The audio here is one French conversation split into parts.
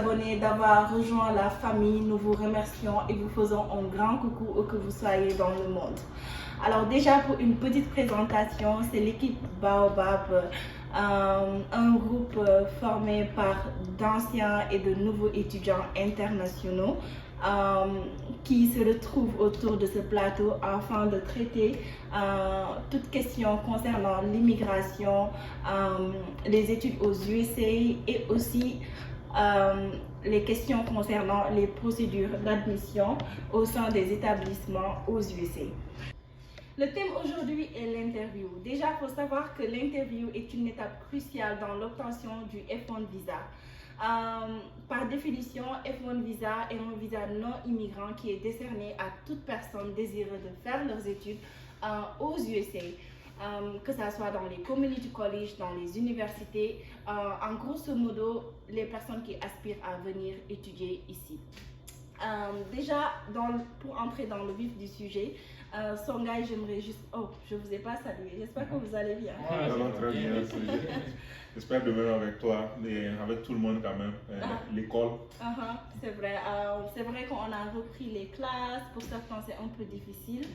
abonnés, d'avoir rejoint la famille. Nous vous remercions et vous faisons un grand coucou où que vous soyez dans le monde. Alors déjà, pour une petite présentation, c'est l'équipe Baobab, un groupe formé par d'anciens et de nouveaux étudiants internationaux qui se retrouvent autour de ce plateau afin de traiter toutes questions concernant l'immigration, les études aux USA et aussi les questions concernant les procédures d'admission au sein des établissements aux USA. Le thème aujourd'hui est l'interview. Déjà, il faut savoir que l'interview est une étape cruciale dans l'obtention du F1 visa. Par définition, F1 visa est un visa non immigrant qui est décerné à toute personne désireuse de faire leurs études aux USA. Que ce soit dans les community colleges, dans les universités, en grosso modo, les personnes qui aspirent à venir étudier ici. Déjà, pour entrer dans le vif du sujet, Songhai, j'aimerais juste... Oh, je ne vous ai pas salué. J'espère que vous allez bien. Ouais, ça va très bien. J'espère de même avec toi et avec tout le monde quand même. L'école. C'est vrai. C'est vrai qu'on a repris les classes. Pour certains, c'est un peu difficile.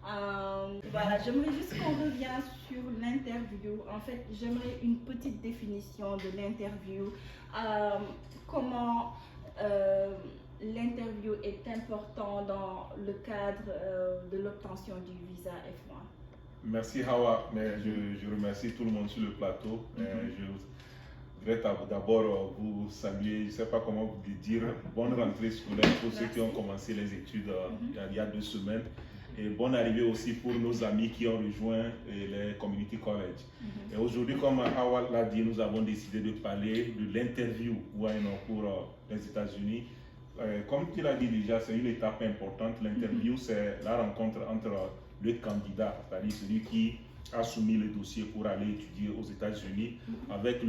Voilà, j'aimerais juste qu'on revienne sur l'interview. En fait, j'aimerais une petite définition de l'interview. Comment l'interview est important dans le cadre de l'obtention du visa F1. Merci Hawa, mais je remercie tout le monde sur le plateau. Je voudrais d'abord vous saluer, je ne sais pas comment vous dire, bonne rentrée scolaire pour ceux qui ont commencé les études il y a 2 semaines. Et bonne arrivée aussi pour nos amis qui ont rejoint les community college. Et aujourd'hui, comme Hawa l'a dit, nous avons décidé de parler de l'interview pour les États-Unis. Comme tu l'as dit déjà, c'est une étape importante. L'interview, c'est la rencontre entre le candidat, c'est-à-dire celui qui a soumis le dossier pour aller étudier aux États-Unis, avec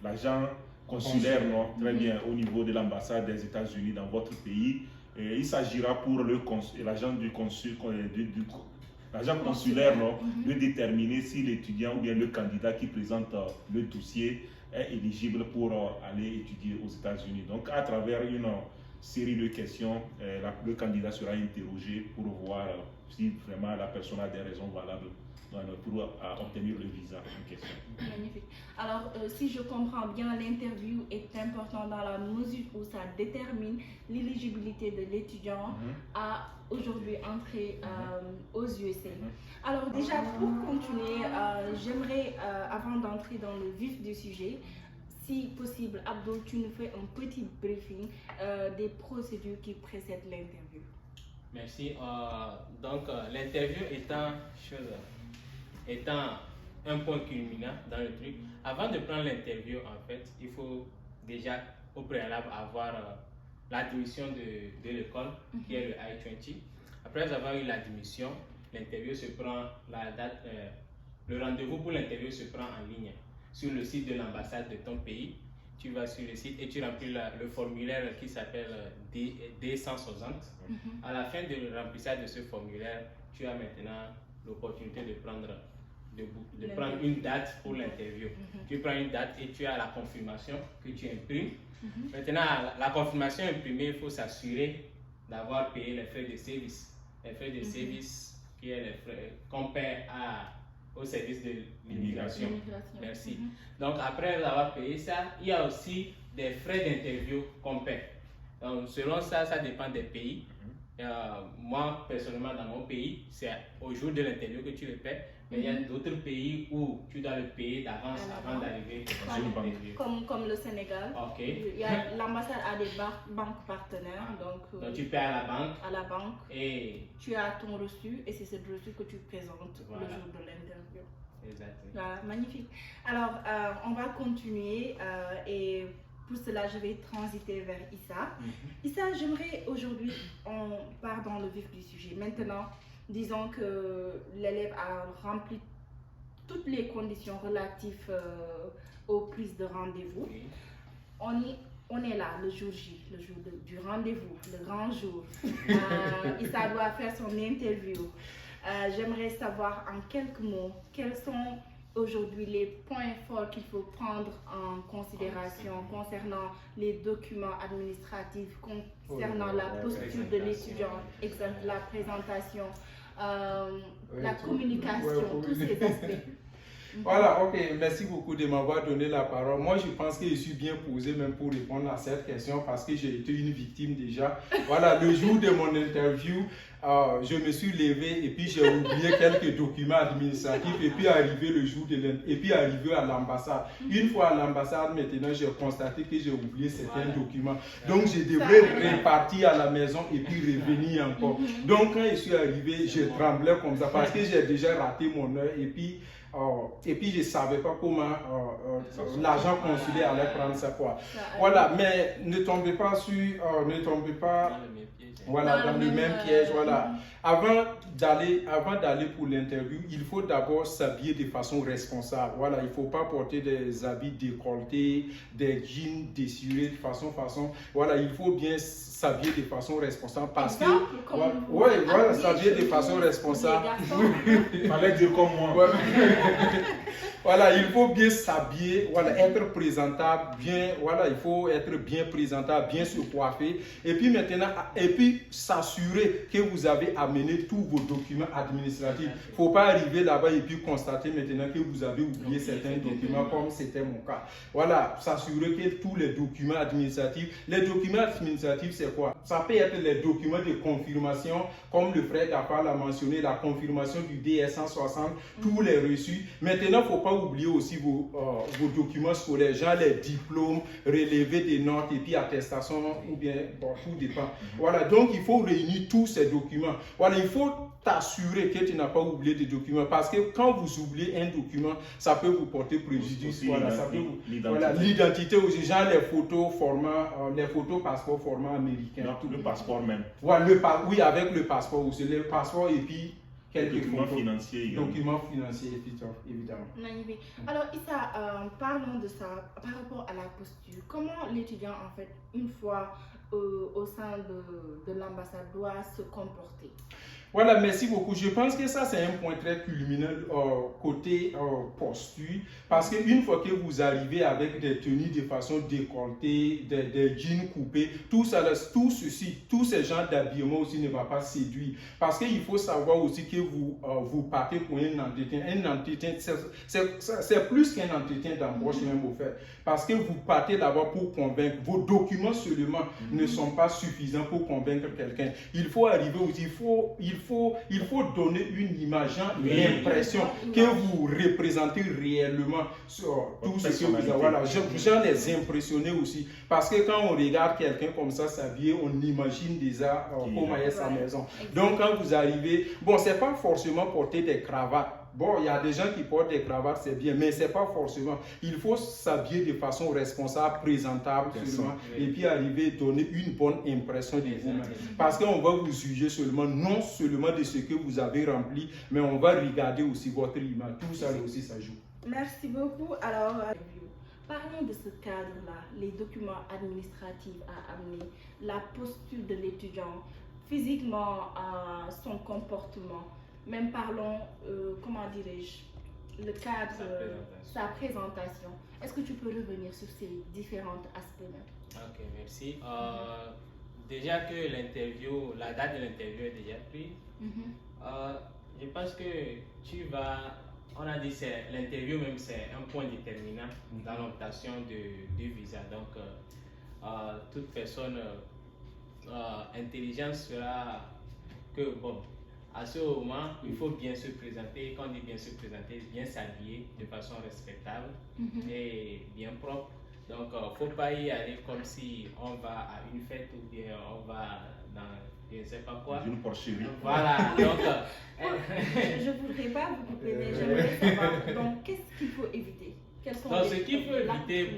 l'agent consulaire, très bien, au niveau de l'ambassade des États-Unis dans votre pays. Et il s'agira pour l'agent consulaire de déterminer si l'étudiant ou bien le candidat qui présente le dossier est éligible pour aller étudier aux États-Unis. Donc, à travers une série de questions, le candidat sera interrogé pour voir si vraiment la personne a des raisons valables pour obtenir le visa en question. Magnifique. Alors, si je comprends bien, l'interview est importante dans la mesure où ça détermine l'éligibilité de l'étudiant à aujourd'hui entrer aux USA. Alors déjà, pour continuer, j'aimerais, avant d'entrer dans le vif du sujet, si possible, Abdul, tu nous fais un petit briefing des procédures qui précèdent l'interview. Merci. Donc, l'interview étant un point culminant dans le truc, avant de prendre l'interview, en fait, il faut déjà au préalable avoir l'admission de l'école, qui est le I-20. Après avoir eu l'admission, l'interview se prend, le rendez-vous pour l'interview se prend en ligne sur le site de l'ambassade de ton pays. Tu vas sur le site et tu remplis le formulaire qui s'appelle D160. À la fin de remplissage de ce formulaire, tu as maintenant l'opportunité de prendre une date pour l'interview. Tu prends une date et tu as la confirmation que tu imprimes. Maintenant, la confirmation imprimée, il faut s'assurer d'avoir payé les frais de service. Les frais de service qui est les frais qu'on paie au service de l'immigration. Merci. Donc, après avoir payé ça, il y a aussi des frais d'interview qu'on paie. Donc, selon ça, ça dépend des pays. Moi, personnellement, dans mon pays, c'est au jour de l'interview que tu le paies. Mais il y a d'autres pays où tu dois le payer d'avance avant d'arriver à l'interview. Comme le Sénégal. L'ambassade a des banques partenaires. Donc, tu paies à la banque. Et tu as ton reçu et c'est ce reçu que tu présentes le jour de l'interview. Exactement. Voilà, magnifique. Alors, on va continuer et pour cela, je vais transiter vers Issa. Issa, j'aimerais aujourd'hui, on part dans le vif du sujet. Maintenant, disons que l'élève a rempli toutes les conditions relatives aux prises de rendez-vous. On est là, le jour J, le jour du rendez-vous, le grand jour. Issa doit faire son interview. J'aimerais savoir en quelques mots quelles sont aujourd'hui les points forts qu'il faut prendre en considération concernant les documents administratifs, concernant la posture de l'étudiant, exemple la présentation, la communication, tous ces aspects. Voilà, ok, merci beaucoup de m'avoir donné la parole. Moi, je pense que je suis bien posé même pour répondre à cette question parce que j'ai été une victime déjà. Voilà, le jour de mon interview, je me suis levé et puis j'ai oublié quelques documents administratifs et puis arrivé le jour arrivé à l'ambassade. Une fois à l'ambassade, maintenant, j'ai constaté que j'ai oublié certains documents. Donc, je devrais repartir à la maison et puis revenir encore. Donc, quand je suis arrivé, je tremblais comme ça parce que j'ai déjà raté mon heure et puis je ne savais pas comment l'agent consulaire allait prendre ça quoi. Voilà, mais ne tombez pas dans le même piège. Voilà. Avant d'aller pour l'interview, il faut d'abord s'habiller de façon responsable. Voilà, il ne faut pas porter des habits décolletés, des jeans déchirés de façon. Voilà, il faut bien s'habiller de façon responsable parce que voilà, s'habiller de façon responsable. Fallait dire comme moi. Voilà, il faut bien s'habiller, voilà, être présentable, il faut être bien présentable, bien se coiffer et puis maintenant, s'assurer que vous avez amené tous vos documents administratifs. Il ne faut pas arriver là-bas et puis constater maintenant que vous avez oublié certains documents comme c'était mon cas. Voilà, s'assurer que tous les documents administratifs c'est quoi? Ça peut être les documents de confirmation comme le frère Gafar l'a mentionné, la confirmation du DS160, tous les reçus. Maintenant, il ne faut pas oublier aussi vos documents scolaires, genre les diplômes, relevés des notes et puis attestation ou bien, tout dépend. Voilà, donc il faut réunir tous ces documents. Voilà, il faut t'assurer que tu n'as pas oublié des documents parce que quand vous oubliez un document, ça peut vous porter préjudice. Voilà, l'identité aussi, genre les photos passeport format américain. Donc, le passeport même. Voilà, oui, avec le passeport aussi, le passeport et puis quelques documents financiers. Documents financiers, évidemment. Magnifique. Alors, Issa, parlons de ça par rapport à la posture. Comment l'étudiant, en fait, une fois au sein de l'ambassade, doit se comporter? Voilà, merci beaucoup. Je pense que ça, c'est un point très culminant côté posture. Parce qu'une fois que vous arrivez avec des tenues de façon décolletée, des jeans coupés, tous ces genres d'habillement aussi ne va pas séduire. Parce qu'il faut savoir aussi que vous partez pour un entretien. Un entretien, c'est plus qu'un entretien d'embauche même au fait. Parce que vous partez là-bas pour convaincre. Vos documents seulement ne sont pas suffisants pour convaincre quelqu'un. Il faut arriver aussi, il faut donner une image, l'impression que vous représentez réellement sur tout ce que vous avez. Voilà, j'en ai impressionné aussi. Parce que quand on regarde quelqu'un comme ça s'habiller, on imagine déjà comment est sa maison. Donc quand vous arrivez, c'est pas forcément porter des cravates. Il y a des gens qui portent des cravates, c'est bien, mais c'est pas forcément. Il faut s'habiller de façon responsable, présentable seulement, et puis arriver à donner une bonne impression de vous-même. Parce qu'on va vous juger non seulement de ce que vous avez rempli, mais on va regarder aussi votre image. Tout ça aussi, ça joue. Merci beaucoup. Alors, parlons de ce cadre-là, les documents administratifs à amener, la posture de l'étudiant, physiquement, son comportement. Même parlons, comment dirais-je, le cadre, sa présentation. Est-ce que tu peux revenir sur ces différents aspects-là? Ok, merci. Déjà que la date de l'interview est déjà prise, je pense que on a dit que l'interview même c'est un point déterminant dans l'obtention du visa. Donc, toute personne intelligente sera que, à ce moment, il faut bien se présenter. Quand on dit bien se présenter, bien s'habiller de façon respectable et bien propre. Donc, il ne faut pas y aller comme si on va à une fête ou bien on va dans je ne sais pas quoi. Une porcherie. Voilà. Donc, je ne voudrais pas vous couper, mais j'aimerais savoir. Donc, qu'est-ce qu'il faut éviter? Donc, ce qu'il faut éviter,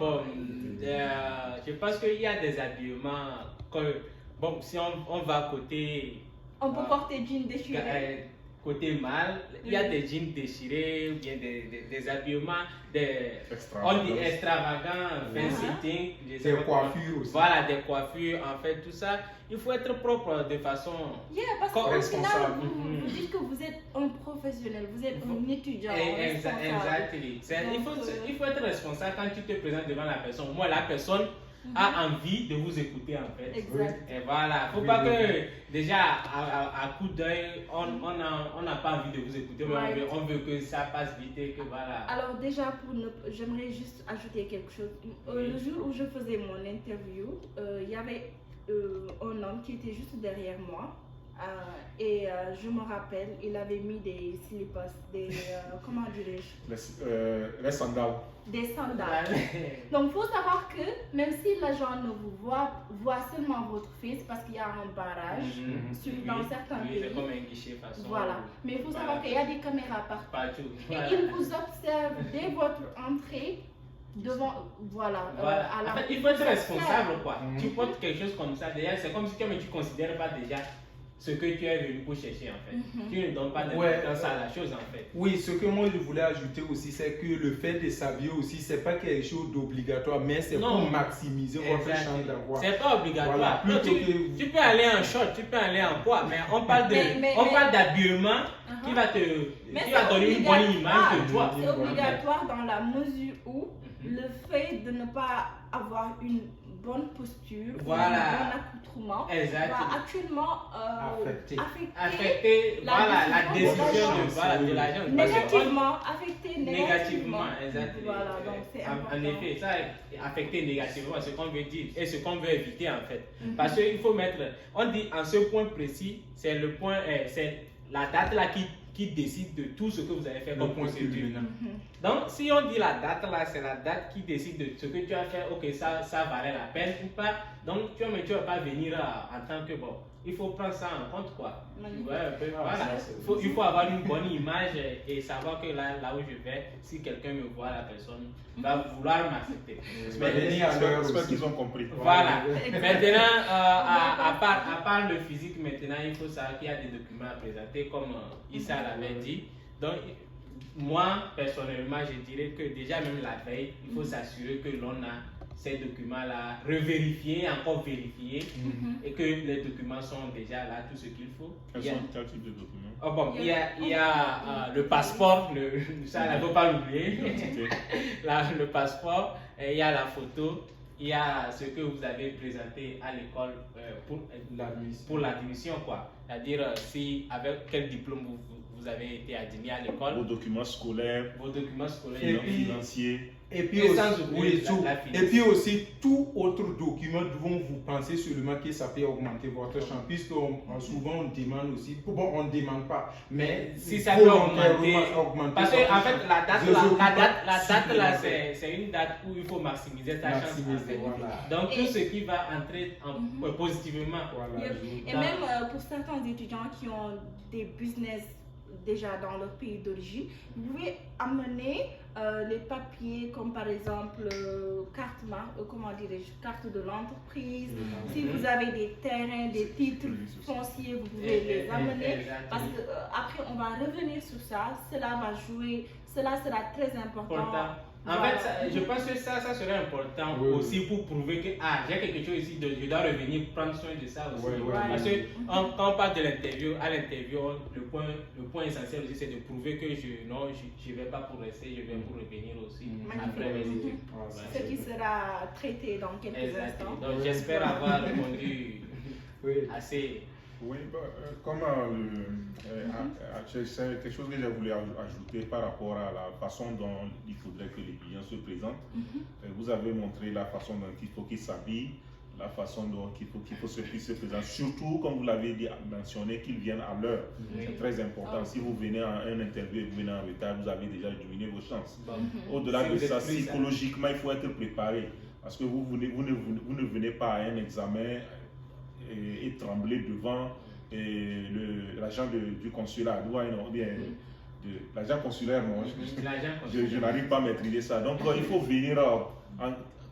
je pense qu'il y a des habillements que, si on va à côté. On peut porter jeans déchirés. côté mâle, il y a des jeans déchirés, ou bien des habillements, on dit extravagants, fancy things, Des coiffures aussi. Voilà, des coiffures, en fait, tout ça. Il faut être propre de façon parce qu'au final, responsable. vous dites que vous êtes un professionnel, vous êtes un étudiant. Exactly. Il faut être responsable quand tu te présentes devant la personne. Au moins, la personne a envie de vous écouter, en fait. Exact. Et voilà, faut pas que déjà à coup d'œil, on n'a pas envie de vous écouter, mais on veut que ça passe vite et que voilà. Alors déjà, j'aimerais juste ajouter quelque chose. Le jour où je faisais mon interview, il y avait un homme qui était juste derrière moi. Et je me rappelle, il avait mis des slippers, comment dirais-je? Les sandales. Des sandales. Donc, il faut savoir que même si l'agent ne vous voit seulement votre face, parce qu'il y a un barrage dans certains pays. C'est comme un guichet façon. Voilà. Mais il faut savoir qu'il y a des caméras partout. Et ils vous observent dès votre entrée. Devant, voilà. En fait, il faut être responsable, quoi. Tu portes quelque chose comme ça, déjà, c'est comme si tu ne considères pas déjà ce que tu es venu pour chercher, en fait. Tu ne donnes pas d'importance à la chose, en fait. Oui, ce que moi je voulais ajouter aussi, c'est que le fait de s'habiller aussi, c'est pas quelque chose d'obligatoire, mais c'est pour maximiser votre chance d'avoir. C'est pas obligatoire. Voilà, tu peux aller en short, tu peux aller en quoi, mais on parle d'habillement qui va te donner une bonne image de toi. C'est obligatoire dans la mesure où le fait de ne pas avoir une bonne posture, un bon accoutrement, va actuellement affecter la décision de l'agent. Affecter négativement. Exactement. Voilà, donc c'est important. En effet, ça affecter négativement ce qu'on veut dire et ce qu'on veut éviter, en fait. Parce qu'il faut mettre, on dit en ce point précis, c'est le point, c'est la date là qui décide de tout ce que vous avez fait comme procédure. Donc, si on dit la date là, c'est la date qui décide de ce que tu as fait, ok, ça valait la peine ou pas. Donc, tu ne vas pas venir en tant que bon. Il faut prendre ça en compte, quoi. Voilà. Il faut avoir une bonne image et savoir que là où je vais, si quelqu'un me voit, la personne va vouloir m'accepter. J'espère qu'ils ont compris. Voilà. Maintenant, à part le physique, maintenant, il faut savoir qu'il y a des documents à présenter, comme Issa l'avait dit. Donc, moi, personnellement, je dirais que déjà, même la veille, il faut s'assurer que l'on a ces documents-là, revérifier, encore vérifier, et que les documents sont déjà là, tout ce qu'il faut. Quel type de documents? Il y a le passeport, ça, il ne faut pas l'oublier. Le passeport, il y a la photo, il y a ce que vous avez présenté à l'école pour l'admission, quoi. C'est-à-dire, avec quel diplôme vous avez été admis à l'école. Vos documents scolaires, financiers. Et puis aussi, tout autre document dont vous pensez seulement que ça peut augmenter votre chance, puisque souvent on demande aussi, on ne demande pas, mais si ça peut augmenter parce que en fait la date là, c'est une date où il faut maximiser ta chance. Donc tout ce qui va entrer positivement. Et même pour certains étudiants qui ont des business déjà dans leur pays d'origine, vous pouvez amener les papiers comme par exemple carte de l'entreprise. Si vous avez des terrains, des titres fonciers, vous pouvez les amener. Parce que après on va revenir sur ça. Cela sera très important. En fait, je pense que ça serait important aussi pour prouver que j'ai quelque chose ici, je dois revenir prendre soin de ça aussi. Parce que quand on parle de l'interview, le point essentiel aussi, c'est de prouver que je ne vais pas pour rester, je vais pour revenir aussi après mes études. Ce qui sera traité dans quelques instants. Donc j'espère avoir répondu assez. Oui, c'est quelque chose que j'ai voulu ajouter par rapport à la façon dont il faudrait que les clients se présentent. Vous avez montré la façon dont il faut qu'ils s'habillent, la façon dont il faut se présenter. Surtout, comme vous l'avez mentionné, qu'ils viennent à l'heure. C'est très important. Si vous venez à un interview et vous venez en retard, vous avez déjà diminué vos chances. Au-delà de ça, psychologiquement, il faut être préparé. Parce que vous ne venez pas à un examen et trembler devant l'agent du consulat, l'agent consulaire, je n'arrive pas à maîtriser ça. Donc il faut venir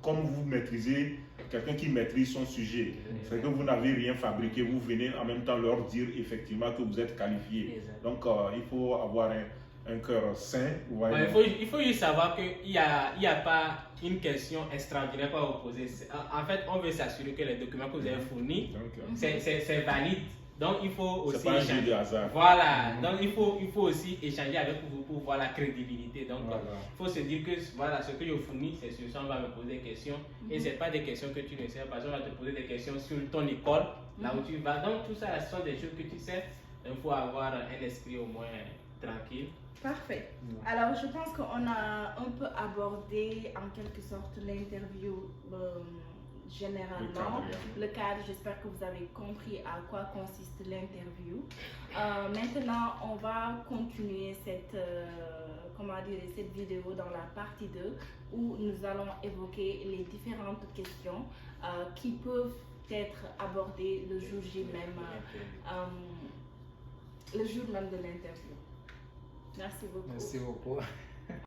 comme vous maîtrisez quelqu'un qui maîtrise son sujet. C'est que vous n'avez rien fabriqué, vous venez en même temps leur dire effectivement que vous êtes qualifié. Donc il faut avoir un cœur sain. Il faut juste savoir qu'il n'y a pas une question extraordinaire à vous poser. En fait, on veut s'assurer que les documents que vous avez fournis, c'est valide. Donc il faut aussi pas un jeu de hasard. Voilà. Donc il faut aussi échanger avec vous pour voir la crédibilité. Donc il faut se dire que voilà, ce que je fournis, c'est sur ça on va me poser des questions. Et c'est pas des questions que tu ne sais pas, on va te poser des questions sur ton école, là où tu vas. Donc tout ça, ce sont des choses que tu sais. Il faut avoir un esprit au moins tranquille. Parfait. Alors, je pense qu'on a un peu abordé en quelque sorte l'interview généralement. Le cadre, j'espère que vous avez compris à quoi consiste l'interview. Maintenant, on va continuer cette vidéo dans la partie 2 où nous allons évoquer les différentes questions qui peuvent être abordées le jour même de l'interview. Merci beaucoup. Merci beaucoup.